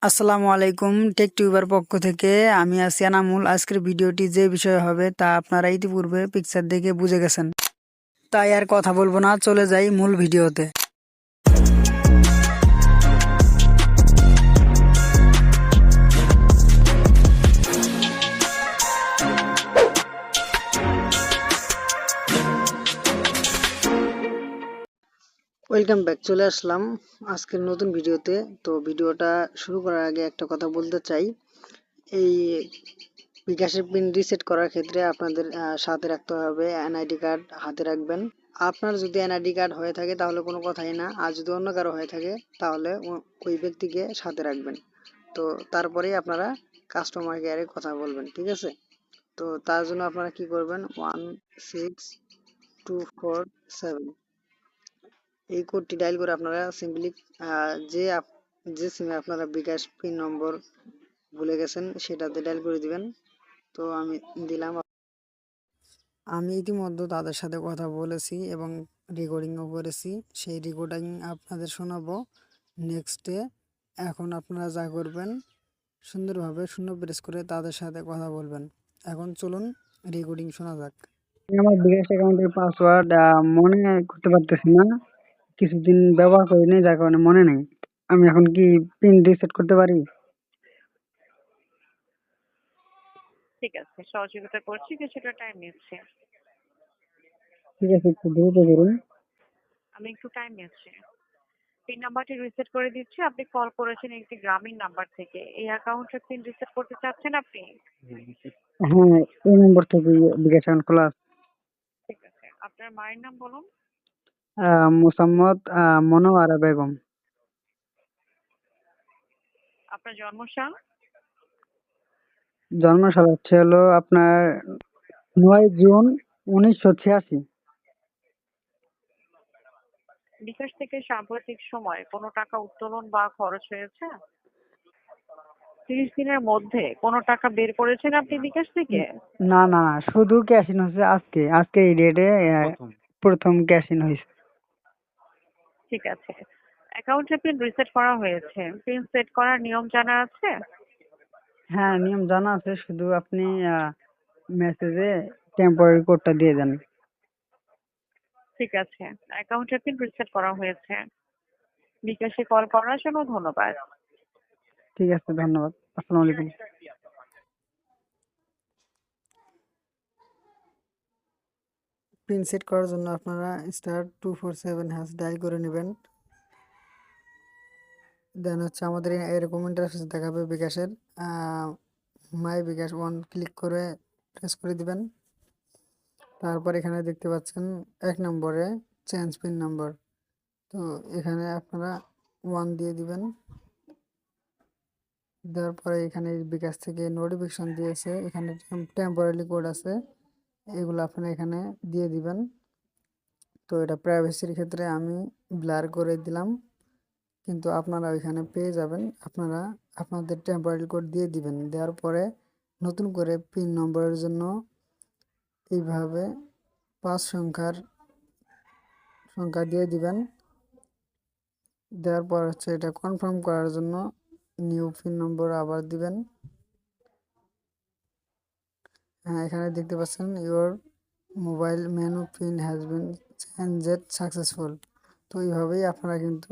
আসসালামু আলাইকুম। Take tuber পক্ষ থেকে আমি আছি এনামুল। আজকের ভিডিওটি যে বিষয়ে হবে তা আপনারা ইতিপূর্বে পিকচার দেখে বুঝে গেছেন, তাই আর কথা বলবো না, চলে যাই মূল ভিডিওতে। ওয়েলকাম ব্যাক, চলে আসলাম আজকের নতুন ভিডিওতে। তো ভিডিওটা শুরু করার আগে একটা কথা বলতে চাই, এই বিকাশের পিন রিসেট করার ক্ষেত্রে আপনাদের সাথে রাখতে হবে এনআইডি কার্ড, হাতে রাখবেন। আপনার যদি এনআইডি কার্ড হয়ে থাকে তাহলে কোনো কথাই না, আর যদি অন্য কারো হয়ে থাকে তাহলে ওই ব্যক্তিকে সাথে রাখবেন। তো তারপরেই আপনারা কাস্টমার কেয়ারে কথা বলবেন, ঠিক আছে? তো তার জন্য আপনারা কি করবেন, 16247 এই কোডটি ডায়াল করে আপনারা সিম্পলি যে সিমে আপনারা বিকাশ পিন নম্বর ভুলে গেছেন সেটাতে ডায়াল করে দিবেন। তো আমি দিলাম। আমি ইতিমধ্যে তাদের সাথে কথা বলেছি এবং রেকর্ডিংও করেছি, সেই রেকর্ডিং আপনাদের শোনাবো নেক্সটে। এখন আপনারা যা করবেন, সুন্দরভাবে শূন্য প্রেস করে তাদের সাথে কথা বলবেন। এখন চলুন রেকর্ডিং শোনা যাক। আমার বিকাশ অ্যাকাউন্টের পাসওয়ার্ড মনে করতে পারতেছি না, কিছুদিন ব্যবহার করিনি যার কারণে মনে নেই। আমি এখন কি পিন রিসেট করতে পারি? ঠিক আছে, সহযোগিতা করছি, কিছুটা টাইম নিচ্ছে। ঠিক আছে, একটু দ্রুত করুন। আমি একটু টাইম নিচ্ছি। পিন নাম্বারটি রিসেট করে দিচ্ছি। আপনি কল করেছেন একটি গ্রামীণ নাম্বার থেকে। এই অ্যাকাউন্টের পিন রিসেট করতে চাচ্ছেন আপনি? হ্যাঁ, এই নম্বর থেকে বিকাশ অ্যাকাউন্ট খোলা আছে। ঠিক আছে, আপনার মায়ের নাম বলুন। মোসাম্মদ মনোয়ারা বেগম। আপনার জন্মসাল? জন্মসাল হলো আপনার 9 জুন 1986। বিকাশ থেকে সাম্প্রতিক সময় কোনো টাকা উত্তোলন বা খরচ হয়েছে? 30 দিনের মধ্যে কোনো টাকা বের করেছেন আপনি বিকাশ থেকে? না না, শুধু ক্যাশ ইন হচ্ছে আজকে এই ডেটে প্রথম ক্যাশ ইন হয়েছে। ঠিক আছে, অ্যাকাউন্টের পিন রিসেট করা হয়েছে। পিন সেট করার নিয়ম জানা আছে? হ্যাঁ, নিয়ম জানা আছে, শুধু আপনি মেসেজে টেম্পোরারি কোডটা দিয়ে দেন। ঠিক আছে, অ্যাকাউন্টের পিন রিসেট করা হয়েছে। বিকাশে কল করার জন্য ধন্যবাদ। ঠিক আছে, ধন্যবাদ। আসসালামু আলাইকুম। পিন সেট করার জন্য আপনারা *247# ডায়াল করে নেবেন। দেন হচ্ছে আমাদের এরকম ইন্টারফেস দেখাবে বিকাশের। মাই বিকাশ ওয়ান ক্লিক করে প্রেস করে দিবেন। তারপর এখানে দেখতে পাচ্ছেন 1 নম্বরে চেঞ্জ পিন নাম্বার। তো এখানে আপনারা 1 দিয়ে দিবেন। দেওয়ার পরে এখানে বিকাশ থেকে নোটিফিকেশন দিয়েছে, এখানে টেম্পোরারি কোড আছে, এগুলো আপনারা এখানে দিয়ে দিবেন। তো এটা প্রাইভেসির ক্ষেত্রে আমি ব্লার করে দিলাম, কিন্তু আপনারা ওইখানে পেয়ে যাবেন। আপনারা আপনাদের টেম্পোরারি কোড দিয়ে দিবেন। দেওয়ার পরে নতুন করে পিন নম্বরের জন্য এইভাবে 5 সংখ্যা দিয়ে দিবেন। দেওয়ার পর হচ্ছে এটা কনফার্ম করার জন্য নিউ পিন নম্বর আবার দিবেন। হ্যাঁ, এখানে দেখতে পাচ্ছেন your mobile menu pin has been changed successful. তো এইভাবেই আপনারা কিন্তু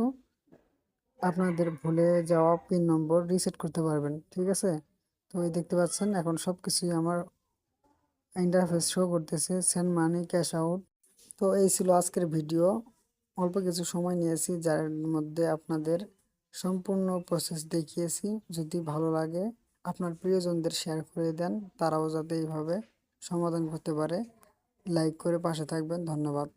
আপনাদের ভুলে যাওয়া পিন নম্বর রিসেট করতে পারবেন, ঠিক আছে? তো এই দেখতে পাচ্ছেন এখন সব কিছুই আমার ইন্টারফেস শো করতেছে, সেন্ড মানি, ক্যাশ আউট। তো এই ছিল আজকের ভিডিও। অল্প কিছু সময় নিয়েছি, যার মধ্যে আপনাদের সম্পূর্ণ প্রসেস দেখিয়েছি। যদি ভালো লাগে আপনার প্রিয়জনদের শেয়ার করে দেন, তারাও যাতে এইভাবে সমাধান করতে পারে। লাইক করে পাশে থাকবেন। ধন্যবাদ।